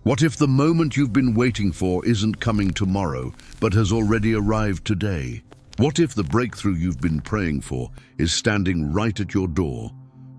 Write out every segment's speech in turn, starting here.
What if the moment you've been waiting for isn't coming tomorrow, but has already arrived today? What if the breakthrough you've been praying for is standing right at your door,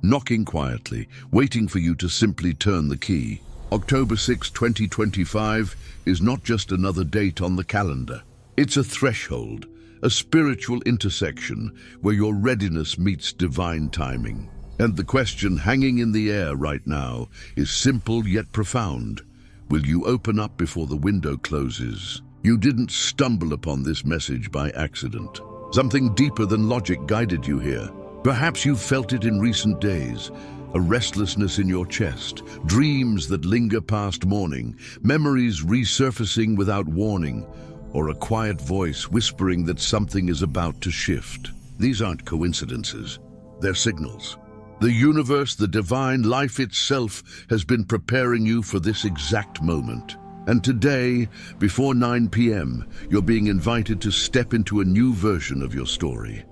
knocking quietly, waiting for you to simply turn the key? October 6, 2025 is not just another date on the calendar. It's a threshold, a spiritual intersection where your readiness meets divine timing. And the question hanging in the air right now is simple yet profound. Will you open up before the window closes? You didn't stumble upon this message by accident. Something deeper than logic guided you here. Perhaps you've felt it in recent days. A restlessness in your chest, dreams that linger past morning, memories resurfacing without warning, or a quiet voice whispering that something is about to shift. These aren't coincidences. They're signals. The universe, the divine life itself, has been preparing you for this exact moment. And today, before 9 p.m., you're being invited to step into a new version of your story.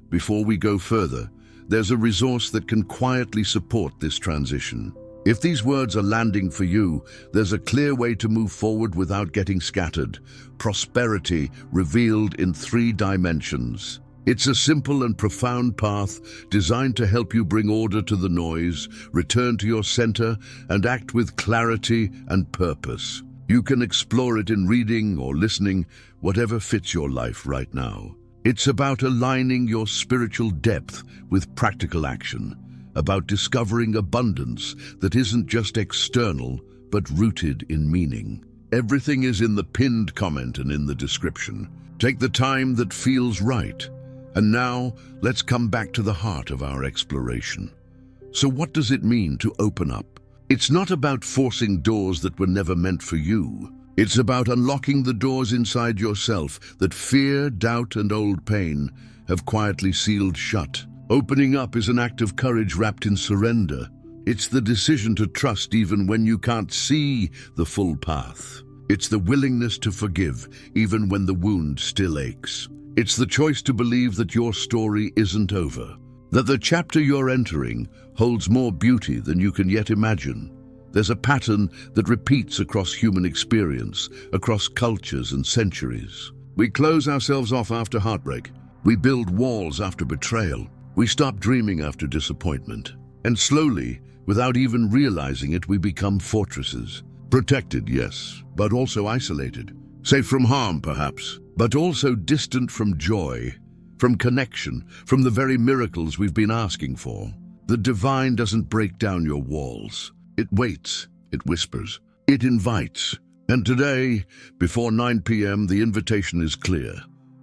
Before we go further, there's a resource that can quietly support this transition. If these words are landing for you, there's a clear way to move forward without getting scattered. Prosperity revealed in 3 dimensions. It's a simple and profound path designed to help you bring order to the noise, return to your center, and act with clarity and purpose. You can explore it in reading or listening, whatever fits your life right now. It's about aligning your spiritual depth with practical action, about discovering abundance that isn't just external, but rooted in meaning. Everything is in the pinned comment and in the description. Take the time that feels right. And now, let's come back to the heart of our exploration. So what does it mean to open up? It's not about forcing doors that were never meant for you. It's about unlocking the doors inside yourself that fear, doubt, and old pain have quietly sealed shut. Opening up is an act of courage wrapped in surrender. It's the decision to trust even when you can't see the full path. It's the willingness to forgive even when the wound still aches. It's the choice to believe that your story isn't over, that the chapter you're entering holds more beauty than you can yet imagine. There's a pattern that repeats across human experience, across cultures and centuries. We close ourselves off after heartbreak. We build walls after betrayal. We stop dreaming after disappointment. And slowly, without even realizing it, we become fortresses. Protected, yes, but also isolated. Safe from harm, perhaps, but also distant from joy, from connection, from the very miracles we've been asking for. The divine doesn't break down your walls. It waits, it whispers, it invites. And today, before 9 p.m., the invitation is clear.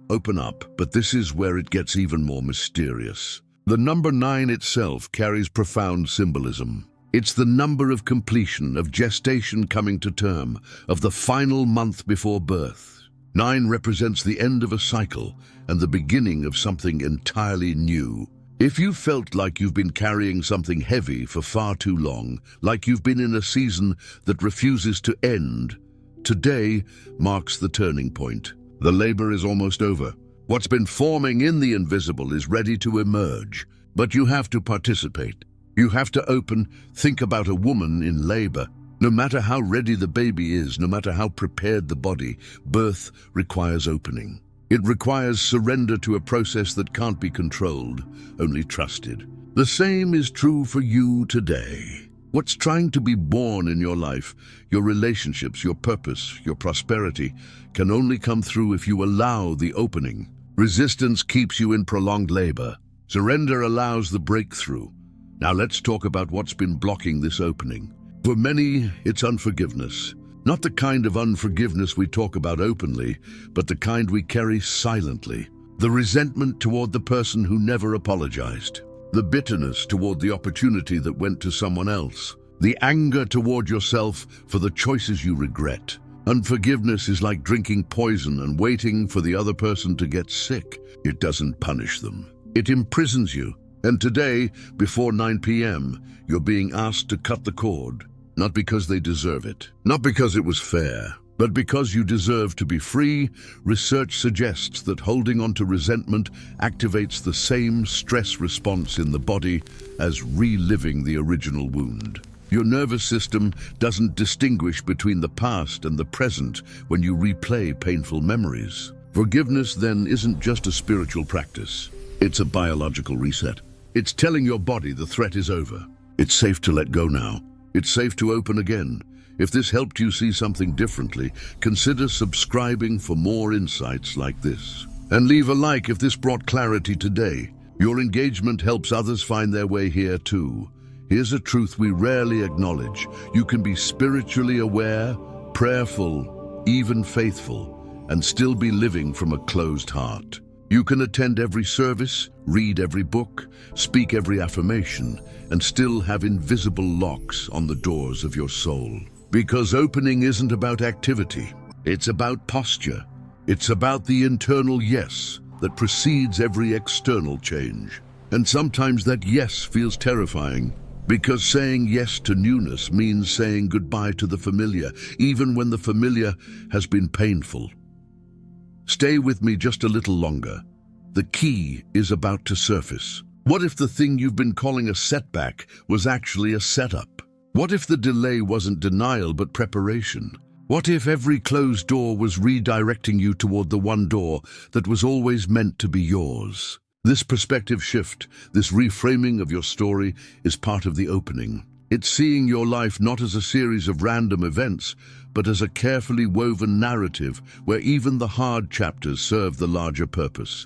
Open up, but this is where it gets even more mysterious. The number 9 itself carries profound symbolism. It's the number of completion, of gestation coming to term, of the final month before birth. 9 represents the end of a cycle and the beginning of something entirely new. If you felt like you've been carrying something heavy for far too long, like you've been in a season that refuses to end, today marks the turning point. The labor is almost over. What's been forming in the invisible is ready to emerge, but you have to participate. You have to open. Think about a woman in labor. No matter how ready the baby is, no matter how prepared the body, birth requires opening. It requires surrender to a process that can't be controlled, only trusted. The same is true for you today. What's trying to be born in your life, your relationships, your purpose, your prosperity, can only come through if you allow the opening. Resistance keeps you in prolonged labor. Surrender allows the breakthrough. Now let's talk about what's been blocking this opening. For many, it's unforgiveness. Not the kind of unforgiveness we talk about openly, but the kind we carry silently. The resentment toward the person who never apologized. The bitterness toward the opportunity that went to someone else. The anger toward yourself for the choices you regret. Unforgiveness is like drinking poison and waiting for the other person to get sick. It doesn't punish them. It imprisons you. And today, before 9 p.m., you're being asked to cut the cord. Not because they deserve it, not because it was fair, but because you deserve to be free. Research suggests that holding on to resentment activates the same stress response in the body as reliving the original wound. Your nervous system doesn't distinguish between the past and the present when you replay painful memories. Forgiveness then isn't just a spiritual practice. It's a biological reset. It's telling your body the threat is over. It's safe to let go now. It's safe to open again. If this helped you see something differently, consider subscribing for more insights like this. And leave a like if this brought clarity today. Your engagement helps others find their way here too. Here's a truth we rarely acknowledge. You can be spiritually aware, prayerful, even faithful, and still be living from a closed heart. You can attend every service, read every book, speak every affirmation, and still have invisible locks on the doors of your soul. Because opening isn't about activity, it's about posture. It's about the internal yes that precedes every external change. And sometimes that yes feels terrifying, because saying yes to newness means saying goodbye to the familiar, even when the familiar has been painful. Stay with me just a little longer. The key is about to surface. What if the thing you've been calling a setback was actually a setup? What if the delay wasn't denial but preparation? What if every closed door was redirecting you toward the one door that was always meant to be yours? This perspective shift, this reframing of your story, is part of the opening. It's seeing your life not as a series of random events, but as a carefully woven narrative where even the hard chapters serve the larger purpose.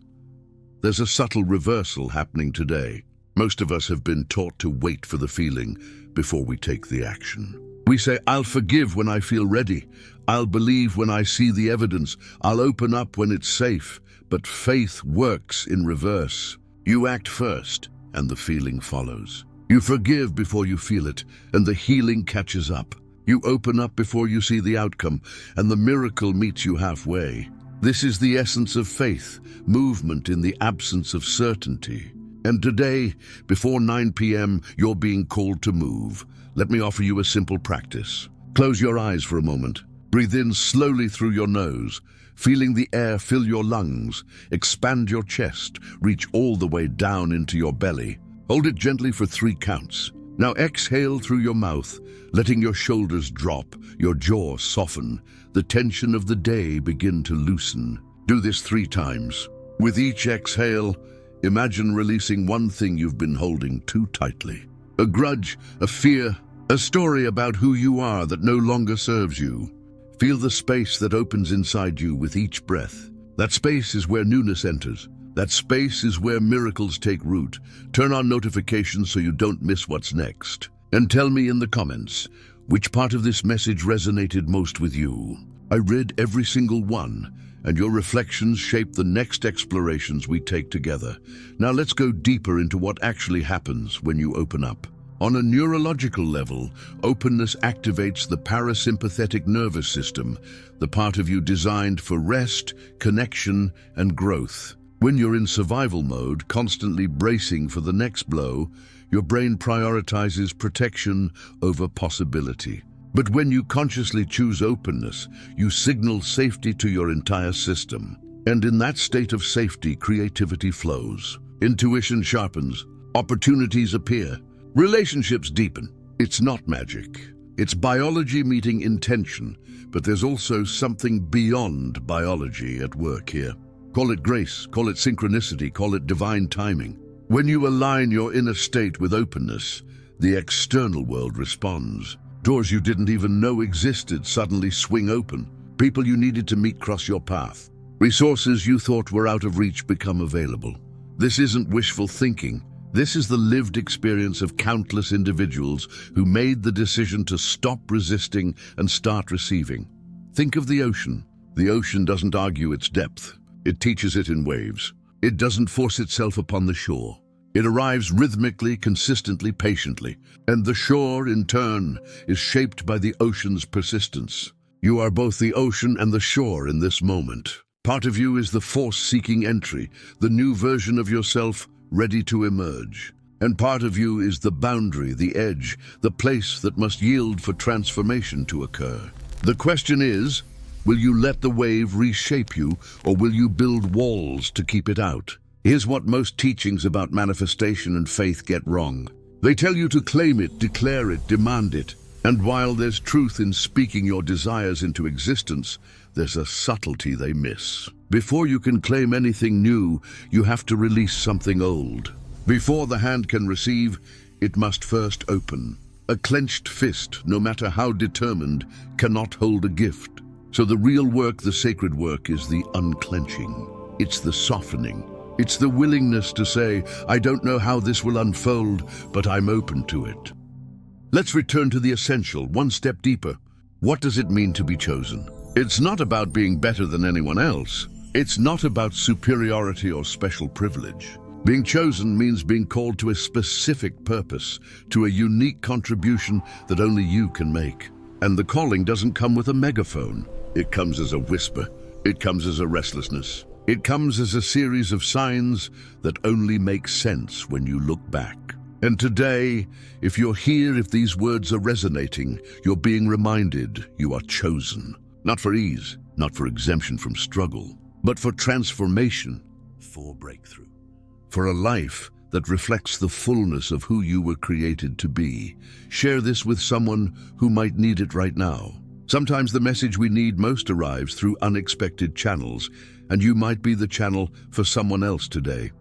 There's a subtle reversal happening today. Most of us have been taught to wait for the feeling before we take the action. We say, I'll forgive when I feel ready. I'll believe when I see the evidence. I'll open up when it's safe. But faith works in reverse. You act first, and the feeling follows. You forgive before you feel it, and the healing catches up. You open up before you see the outcome, and the miracle meets you halfway. This is the essence of faith, movement in the absence of certainty. And today, before 9 p.m., you're being called to move. Let me offer you a simple practice. Close your eyes for a moment. Breathe in slowly through your nose, feeling the air fill your lungs. Expand your chest, reach all the way down into your belly. Hold it gently for 3 counts. Now exhale through your mouth, letting your shoulders drop, your jaw soften, the tension of the day begin to loosen. Do this 3 times. With each exhale, imagine releasing one thing you've been holding too tightly. A grudge, a fear, a story about who you are that no longer serves you. Feel the space that opens inside you with each breath. That space is where newness enters. That space is where miracles take root. Turn on notifications so you don't miss what's next. And tell me in the comments, which part of this message resonated most with you? I read every single one, and your reflections shape the next explorations we take together. Now let's go deeper into what actually happens when you open up. On a neurological level, openness activates the parasympathetic nervous system, the part of you designed for rest, connection, and growth. When you're in survival mode, constantly bracing for the next blow, your brain prioritizes protection over possibility. But when you consciously choose openness, you signal safety to your entire system. And in that state of safety, creativity flows. Intuition sharpens. Opportunities appear. Relationships deepen. It's not magic. It's biology meeting intention, but there's also something beyond biology at work here. Call it grace, call it synchronicity, call it divine timing. When you align your inner state with openness, the external world responds. Doors you didn't even know existed suddenly swing open. People you needed to meet cross your path. Resources you thought were out of reach become available. This isn't wishful thinking. This is the lived experience of countless individuals who made the decision to stop resisting and start receiving. Think of the ocean. The ocean doesn't argue its depth. It teaches it in waves. It doesn't force itself upon the shore. It arrives rhythmically, consistently, patiently. And the shore, in turn, is shaped by the ocean's persistence. You are both the ocean and the shore in this moment. Part of you is the force seeking entry, the new version of yourself ready to emerge. And part of you is the boundary, the edge, the place that must yield for transformation to occur. The question is, will you let the wave reshape you, or will you build walls to keep it out? Here's what most teachings about manifestation and faith get wrong. They tell you to claim it, declare it, demand it. And while there's truth in speaking your desires into existence, there's a subtlety they miss. Before you can claim anything new, you have to release something old. Before the hand can receive, it must first open. A clenched fist, no matter how determined, cannot hold a gift. So the real work, the sacred work, is the unclenching. It's the softening. It's the willingness to say, I don't know how this will unfold, but I'm open to it. Let's return to the essential, one step deeper. What does it mean to be chosen? It's not about being better than anyone else. It's not about superiority or special privilege. Being chosen means being called to a specific purpose, to a unique contribution that only you can make. And the calling doesn't come with a megaphone. It comes as a whisper. It comes as a restlessness. It comes as a series of signs that only make sense when you look back. And today, if you're here, if these words are resonating, you're being reminded you are chosen. Not for ease, not for exemption from struggle, but for transformation, for breakthrough. For a life that reflects the fullness of who you were created to be. Share this with someone who might need it right now. Sometimes the message we need most arrives through unexpected channels, and you might be the channel for someone else today.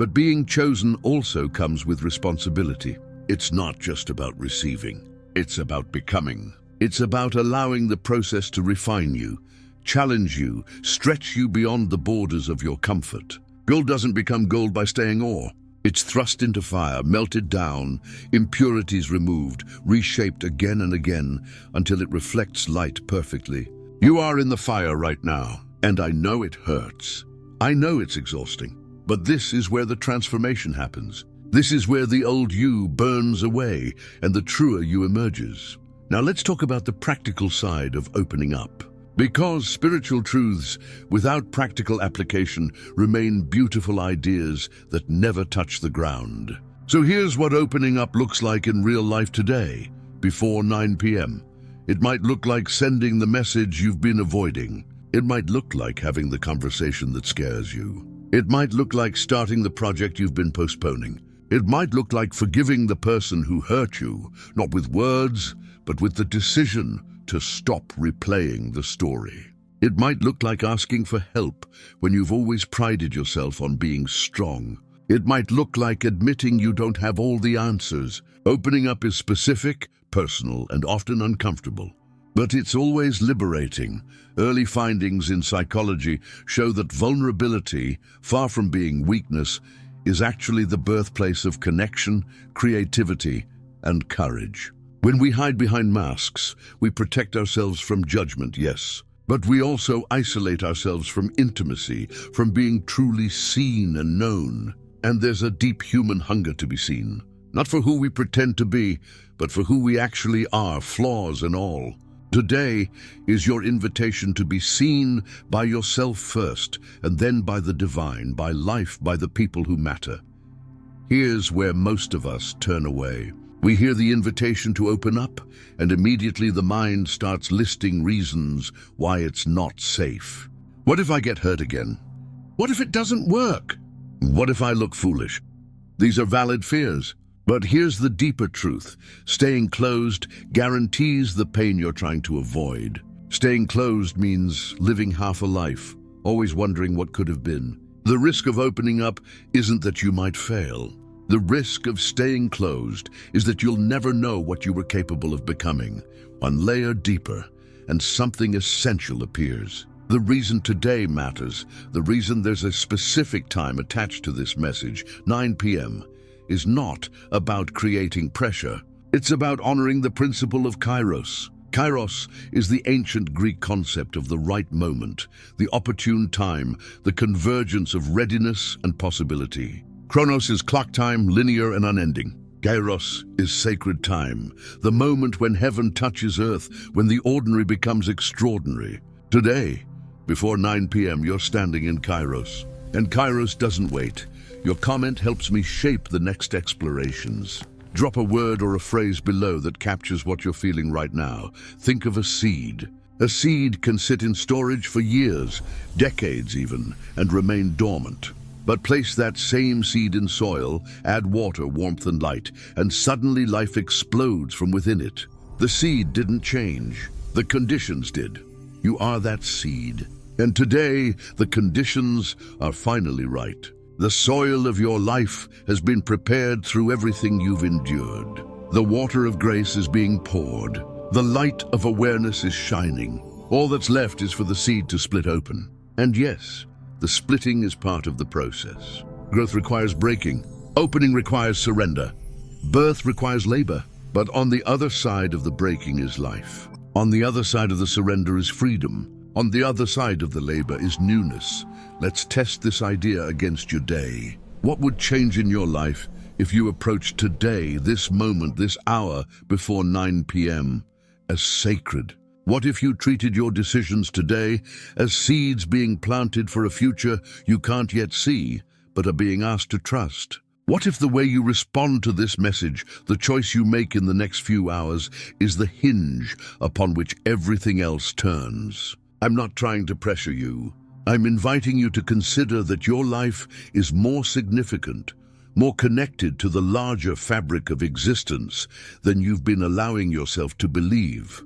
But being chosen also comes with responsibility. It's not just about receiving. It's about becoming. It's about allowing the process to refine you, challenge you, stretch you beyond the borders of your comfort. Gold doesn't become gold by staying ore. It's thrust into fire, melted down, impurities removed, reshaped again and again until it reflects light perfectly. You are in the fire right now, and I know it hurts. I know it's exhausting. But this is where the transformation happens. This is where the old you burns away and the truer you emerges. Now let's talk about the practical side of opening up. Because spiritual truths without practical application remain beautiful ideas that never touch the ground. So here's what opening up looks like in real life today, before 9 p.m. It might look like sending the message you've been avoiding. It might look like having the conversation that scares you. It might look like starting the project you've been postponing. It might look like forgiving the person who hurt you, not with words, but with the decision to stop replaying the story. It might look like asking for help when you've always prided yourself on being strong. It might look like admitting you don't have all the answers. Opening up is specific, personal, and often uncomfortable. But it's always liberating. Early findings in psychology show that vulnerability, far from being weakness, is actually the birthplace of connection, creativity, and courage. When we hide behind masks, we protect ourselves from judgment, yes, but we also isolate ourselves from intimacy, from being truly seen and known. And there's a deep human hunger to be seen, not for who we pretend to be, but for who we actually are, flaws and all. Today is your invitation to be seen by yourself first, and then by the divine, by life, by the people who matter. Here's where most of us turn away. We hear the invitation to open up, and immediately the mind starts listing reasons why it's not safe. What if I get hurt again? What if it doesn't work? What if I look foolish? These are valid fears. But here's the deeper truth. Staying closed guarantees the pain you're trying to avoid. Staying closed means living half a life, always wondering what could have been. The risk of opening up isn't that you might fail. The risk of staying closed is that you'll never know what you were capable of becoming. One layer deeper, and something essential appears. The reason today matters, the reason there's a specific time attached to this message, 9 p.m., is not about creating pressure. It's about honoring the principle of kairos. Kairos is the ancient Greek concept of the right moment, the opportune time, the convergence of readiness and possibility. Chronos is clock time, linear and unending. Kairos is sacred time, the moment when heaven touches earth, when the ordinary becomes extraordinary. Today, before 9 p.m., you're standing in Kairos. And Kairos doesn't wait. Your comment helps me shape the next explorations. Drop a word or a phrase below that captures what you're feeling right now. Think of a seed. A seed can sit in storage for years, decades even, and remain dormant. But place that same seed in soil, add water, warmth, and light, and suddenly life explodes from within it. The seed didn't change. The conditions did. You are that seed. And today, the conditions are finally right. The soil of your life has been prepared through everything you've endured. The water of grace is being poured. The light of awareness is shining. All that's left is for the seed to split open. And yes, the splitting is part of the process. Growth requires breaking. Opening requires surrender. Birth requires labor. But on the other side of the breaking is life. On the other side of the surrender is freedom. On the other side of the labor is newness. Let's test this idea against your day. What would change in your life if you approached today, this moment, this hour before 9 p.m. as sacred? What if you treated your decisions today as seeds being planted for a future you can't yet see, but are being asked to trust? What if the way you respond to this message, the choice you make in the next few hours, is the hinge upon which everything else turns? I'm not trying to pressure you. I'm inviting you to consider that your life is more significant, more connected to the larger fabric of existence than you've been allowing yourself to believe.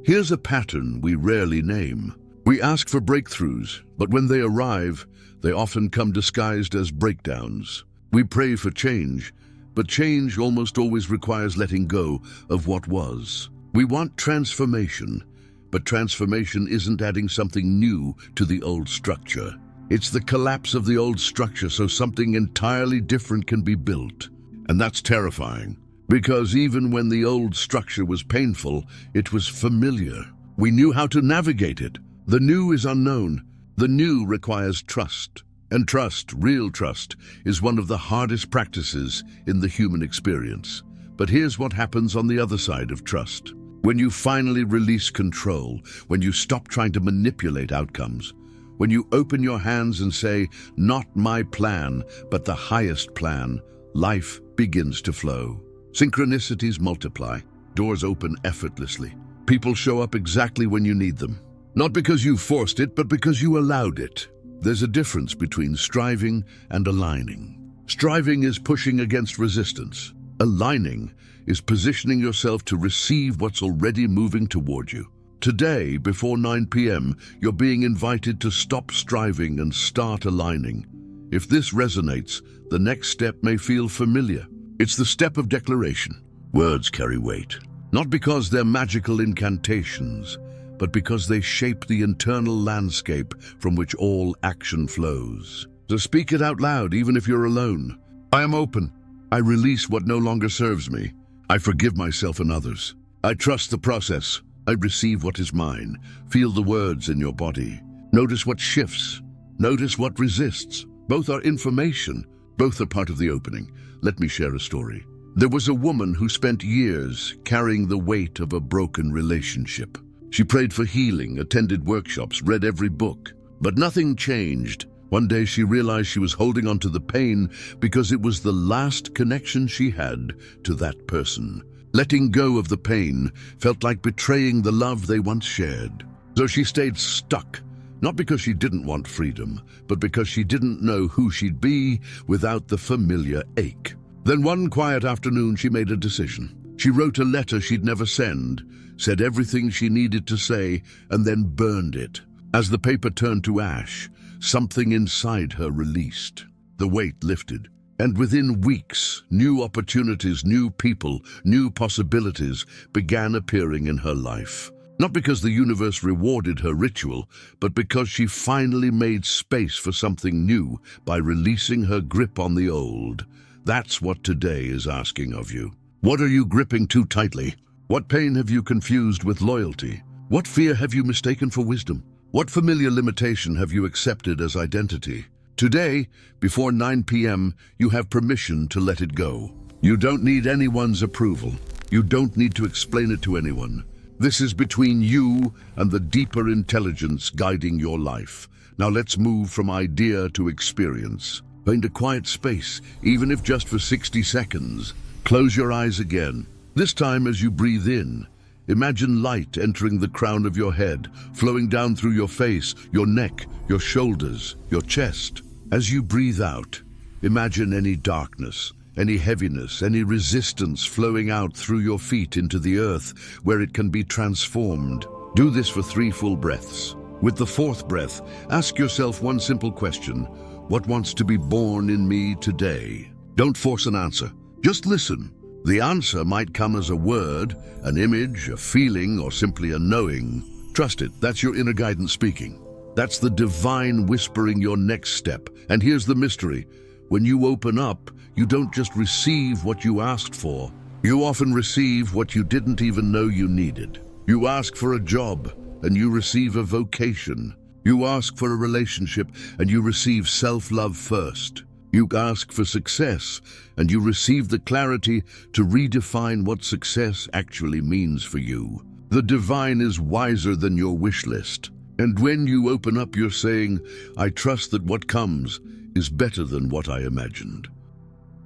Here's a pattern we rarely name. We ask for breakthroughs, but when they arrive, they often come disguised as breakdowns. We pray for change, but change almost always requires letting go of what was. We want transformation, but transformation isn't adding something new to the old structure. It's the collapse of the old structure so something entirely different can be built. And that's terrifying. Because even when the old structure was painful, it was familiar. We knew how to navigate it. The new is unknown. The new requires trust. And trust, real trust, is one of the hardest practices in the human experience. But here's what happens on the other side of trust. When you finally release control, when you stop trying to manipulate outcomes, when you open your hands and say, "Not my plan, but the highest plan," life begins to flow. Synchronicities multiply. Doors open effortlessly. People show up exactly when you need them. Not because you forced it, but because you allowed it. There's a difference between striving and aligning. Striving is pushing against resistance. Aligning is positioning yourself to receive what's already moving toward you. Today, before 9 p.m., you're being invited to stop striving and start aligning. If this resonates, the next step may feel familiar. It's the step of declaration. Words carry weight, not because they're magical incantations, but because they shape the internal landscape from which all action flows. So speak it out loud, even if you're alone. I am open. I release what no longer serves me. I forgive myself and others. I trust the process. I receive what is mine. Feel the words in your body. Notice what shifts. Notice what resists. Both are information. Both are part of the opening. Let me share a story. There was a woman who spent years carrying the weight of a broken relationship. She prayed for healing, attended workshops, read every book, but nothing changed. One day she realized she was holding on to the pain because it was the last connection she had to that person. Letting go of the pain felt like betraying the love they once shared. So she stayed stuck, not because she didn't want freedom, but because she didn't know who she'd be without the familiar ache. Then one quiet afternoon she made a decision. She wrote a letter she'd never send, said everything she needed to say, and then burned it. As the paper turned to ash, something inside her released. The weight lifted. And within weeks, new opportunities, new people, new possibilities began appearing in her life. Not because the universe rewarded her ritual, but because she finally made space for something new by releasing her grip on the old. That's what today is asking of you. What are you gripping too tightly? What pain have you confused with loyalty? What fear have you mistaken for wisdom? What familiar limitation have you accepted as identity? Today, before 9 p.m., you have permission to let it go. You don't need anyone's approval. You don't need to explain it to anyone. This is between you and the deeper intelligence guiding your life. Now let's move from idea to experience. Find a quiet space, even if just for 60 seconds. Close your eyes again. This time as you breathe in, Imagine light entering the crown of your head, flowing down through your face, your neck, your shoulders, your chest. As you breathe out, imagine any darkness, any heaviness, any resistance flowing out through your feet into the earth where it can be transformed. Do this for 3 full breaths. With the 4th breath, ask yourself one simple question: what wants to be born in me today? Don't force an answer. Just listen. The answer might come as a word, an image, a feeling, or simply a knowing. Trust it, that's your inner guidance speaking. That's the divine whispering your next step. And here's the mystery. When you open up, you don't just receive what you asked for. You often receive what you didn't even know you needed. You ask for a job, and you receive a vocation. You ask for a relationship, and you receive self-love first. You ask for success, and you receive the clarity to redefine what success actually means for you. The divine is wiser than your wish list. And when you open up, you're saying, I trust that what comes is better than what I imagined.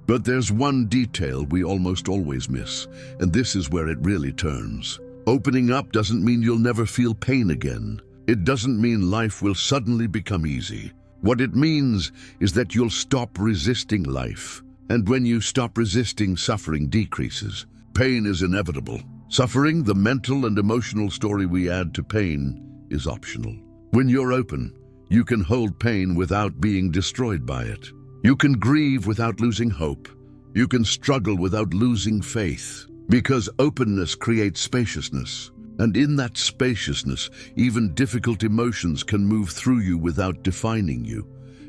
But there's one detail we almost always miss, and this is where it really turns. Opening up doesn't mean you'll never feel pain again. It doesn't mean life will suddenly become easy. What it means is that you'll stop resisting life. And when you stop resisting, suffering decreases. Pain is inevitable. Suffering, the mental and emotional story we add to pain, is optional. When you're open, you can hold pain without being destroyed by it. You can grieve without losing hope. You can struggle without losing faith. Because openness creates spaciousness. And in that spaciousness, even difficult emotions can move through you without defining you.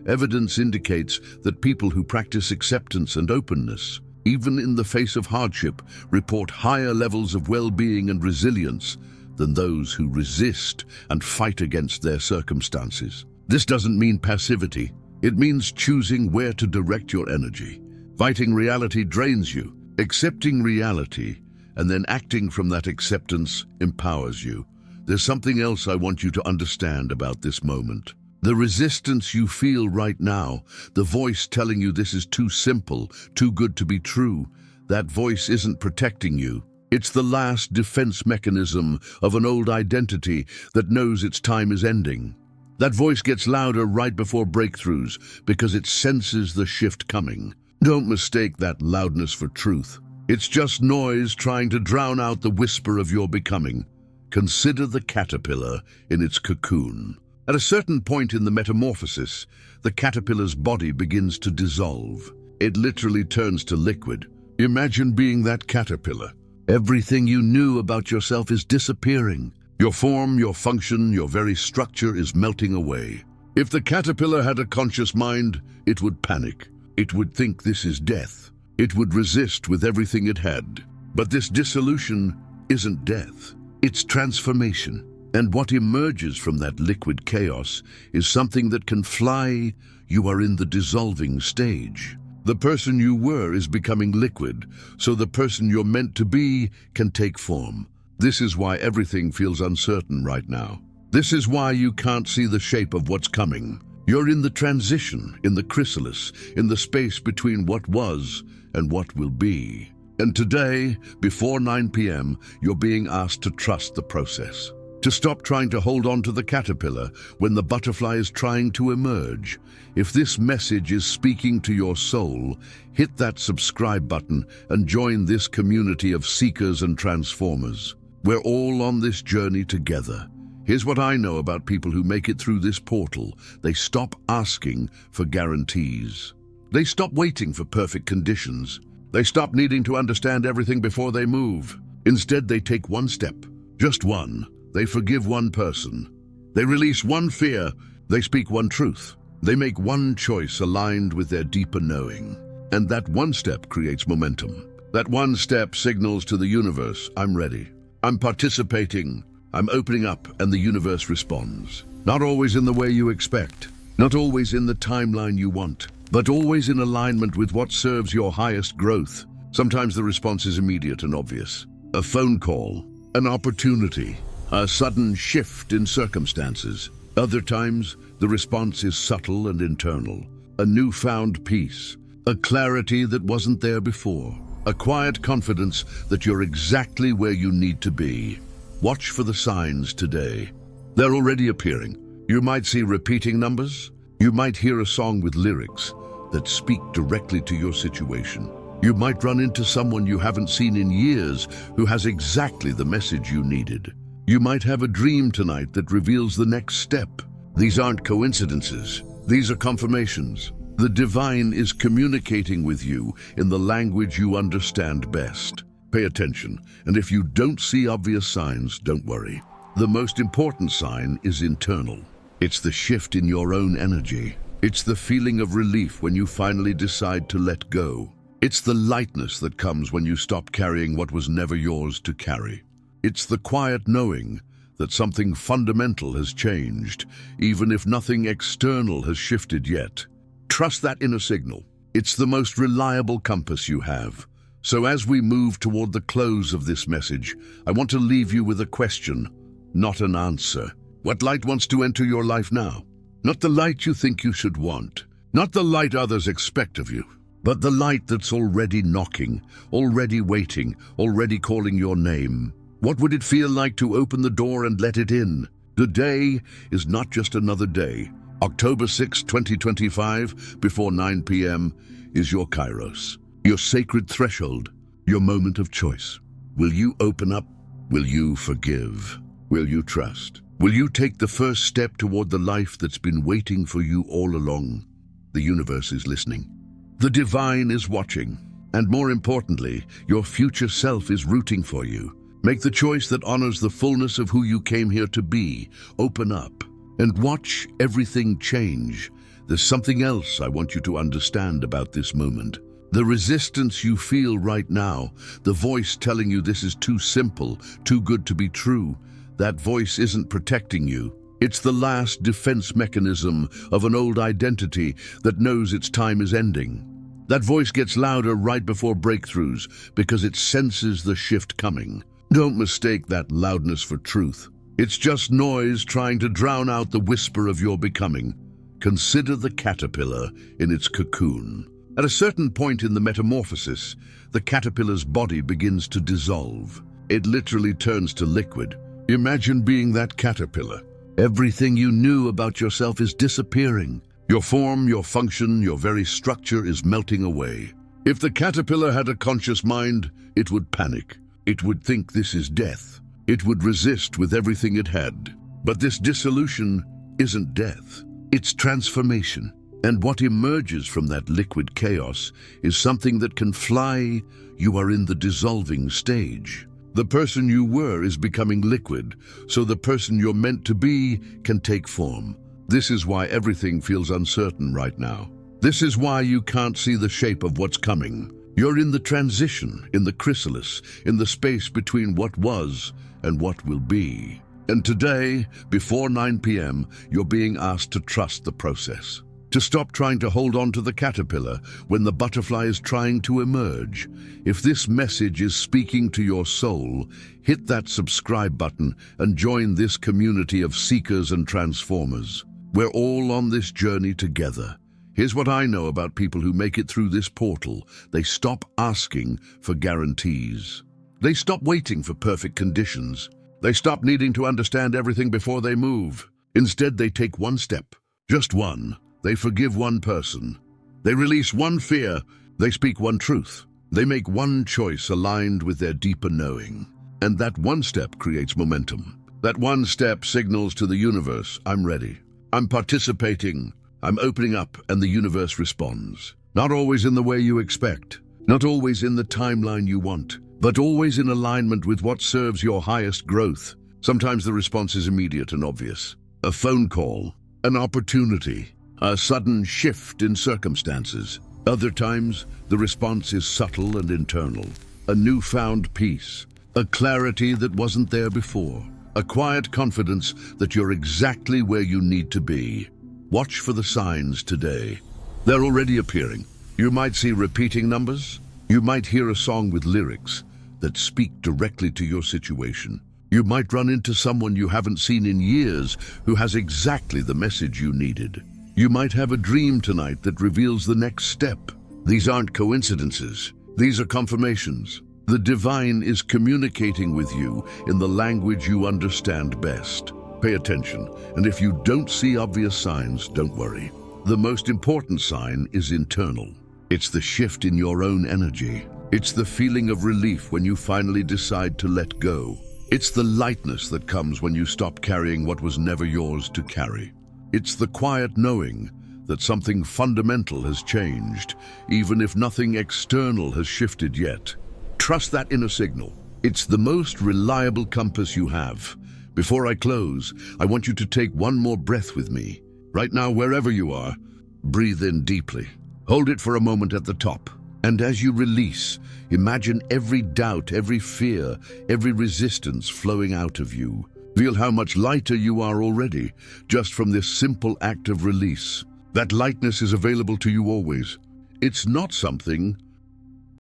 Evidence indicates that people who practice acceptance and openness, even in the face of hardship, report higher levels of well-being and resilience than those who resist and fight against their circumstances. This doesn't mean passivity. It means choosing where to direct your energy. Fighting reality drains you. Accepting reality and then acting from that acceptance empowers you. There's something else I want you to understand about this moment. The resistance you feel right now, the voice telling you this is too simple, too good to be true, that voice isn't protecting you. It's the last defense mechanism of an old identity that knows its time is ending. That voice gets louder right before breakthroughs because it senses the shift coming. Don't mistake that loudness for truth. It's just noise trying to drown out the whisper of your becoming. Consider the caterpillar in its cocoon. At a certain point in the metamorphosis, the caterpillar's body begins to dissolve. It literally turns to liquid. Imagine being that caterpillar. Everything you knew about yourself is disappearing. Your form, your function, your very structure is melting away. If the caterpillar had a conscious mind, it would panic. It would think this is death. It would resist with everything it had. But this dissolution isn't death. It's transformation. And what emerges from that liquid chaos is something that can fly. You are in the dissolving stage. The person you were is becoming liquid, so the person you're meant to be can take form. This is why everything feels uncertain right now. This is why you can't see the shape of what's coming. You're in the transition, in the chrysalis, in the space between what was and what will be. And today, before 9 p.m., you're being asked to trust the process. To stop trying to hold on to the caterpillar when the butterfly is trying to emerge. If this message is speaking to your soul, hit that subscribe button and join this community of seekers and transformers. We're all on this journey together. Here's what I know about people who make it through this portal. They stop asking for guarantees. They stop waiting for perfect conditions. They stop needing to understand everything before they move. Instead, they take one step, just one. They forgive one person. They release one fear. They speak one truth. They make one choice aligned with their deeper knowing. And that one step creates momentum. That one step signals to the universe, I'm ready. I'm participating. I'm opening up, and the universe responds. Not always in the way you expect. Not always in the timeline you want. But always in alignment with what serves your highest growth. Sometimes the response is immediate and obvious. A phone call, an opportunity, a sudden shift in circumstances. Other times, the response is subtle and internal. A newfound peace, a clarity that wasn't there before. A quiet confidence that you're exactly where you need to be. Watch for the signs today. They're already appearing. You might see repeating numbers. You might hear a song with lyrics that speak directly to your situation. You might run into someone you haven't seen in years who has exactly the message you needed. You might have a dream tonight that reveals the next step. These aren't coincidences. These are confirmations. The divine is communicating with you in the language you understand best. Pay attention, and if you don't see obvious signs, don't worry. The most important sign is internal. It's the shift in your own energy. It's the feeling of relief when you finally decide to let go. It's the lightness that comes when you stop carrying what was never yours to carry. It's the quiet knowing that something fundamental has changed, even if nothing external has shifted yet. Trust that inner signal. It's the most reliable compass you have. So as we move toward the close of this message, I want to leave you with a question, not an answer. What light wants to enter your life now? Not the light you think you should want, not the light others expect of you, but the light that's already knocking, already waiting, already calling your name. What would it feel like to open the door and let it in? Today is not just another day. October 6, 2025, before 9 p.m. is your Kairos, your sacred threshold, your moment of choice. Will you open up? Will you forgive? Will you trust? Will you take the first step toward the life that's been waiting for you all along? The universe is listening. The divine is watching. And more importantly, your future self is rooting for you. Make the choice that honors the fullness of who you came here to be. Open up and watch everything change. There's something else I want you to understand about this moment. The resistance you feel right now, the voice telling you this is too simple, too good to be true, that voice isn't protecting you. It's the last defense mechanism of an old identity that knows its time is ending. That voice gets louder right before breakthroughs because it senses the shift coming. Don't mistake that loudness for truth. It's just noise trying to drown out the whisper of your becoming. Consider the caterpillar in its cocoon. At a certain point in the metamorphosis, the caterpillar's body begins to dissolve. It literally turns to liquid. Imagine being that caterpillar. Everything you knew about yourself is disappearing. Your form, your function, your very structure is melting away. If the caterpillar had a conscious mind, it would panic. It would think this is death. It would resist with everything it had. But this dissolution isn't death. It's transformation. And what emerges from that liquid chaos is something that can fly. You are in the dissolving stage. The person you were is becoming liquid, so the person you're meant to be can take form. This is why everything feels uncertain right now. This is why you can't see the shape of what's coming. You're in the transition, in the chrysalis, in the space between what was and what will be. And today, before 9 p.m., you're being asked to trust the process. To stop trying to hold on to the caterpillar when the butterfly is trying to emerge. If this message is speaking to your soul, hit that subscribe button and join this community of seekers and transformers. We're all on this journey together. Here's what I know about people who make it through this portal. They stop asking for guarantees. They stop waiting for perfect conditions. They stop needing to understand everything before they move. Instead, they take one step, just one. They forgive one person. They release one fear. They speak one truth. They make one choice aligned with their deeper knowing. And that one step creates momentum. That one step signals to the universe, I'm ready. I'm participating. I'm opening up, and the universe responds. Not always in the way you expect. Not always in the timeline you want. But always in alignment with what serves your highest growth. Sometimes the response is immediate and obvious. A phone call. An opportunity. A sudden shift in circumstances. Other times, the response is subtle and internal. A newfound peace. A clarity that wasn't there before. A quiet confidence that you're exactly where you need to be. Watch for the signs today. They're already appearing. You might see repeating numbers. You might hear a song with lyrics that speak directly to your situation. You might run into someone you haven't seen in years who has exactly the message you needed. You might have a dream tonight that reveals the next step. These aren't coincidences. These are confirmations. The divine is communicating with you in the language you understand best. Pay attention, and if you don't see obvious signs, don't worry. The most important sign is internal. It's the shift in your own energy. It's the feeling of relief when you finally decide to let go. It's the lightness that comes when you stop carrying what was never yours to carry. It's the quiet knowing that something fundamental has changed, even if nothing external has shifted yet. Trust that inner signal. It's the most reliable compass you have. Before I close, I want you to take one more breath with me. Right now, wherever you are, breathe in deeply. Hold it for a moment at the top. And as you release, imagine every doubt, every fear, every resistance flowing out of you. Feel how much lighter you are already, just from this simple act of release. That lightness is available to you always. It's not something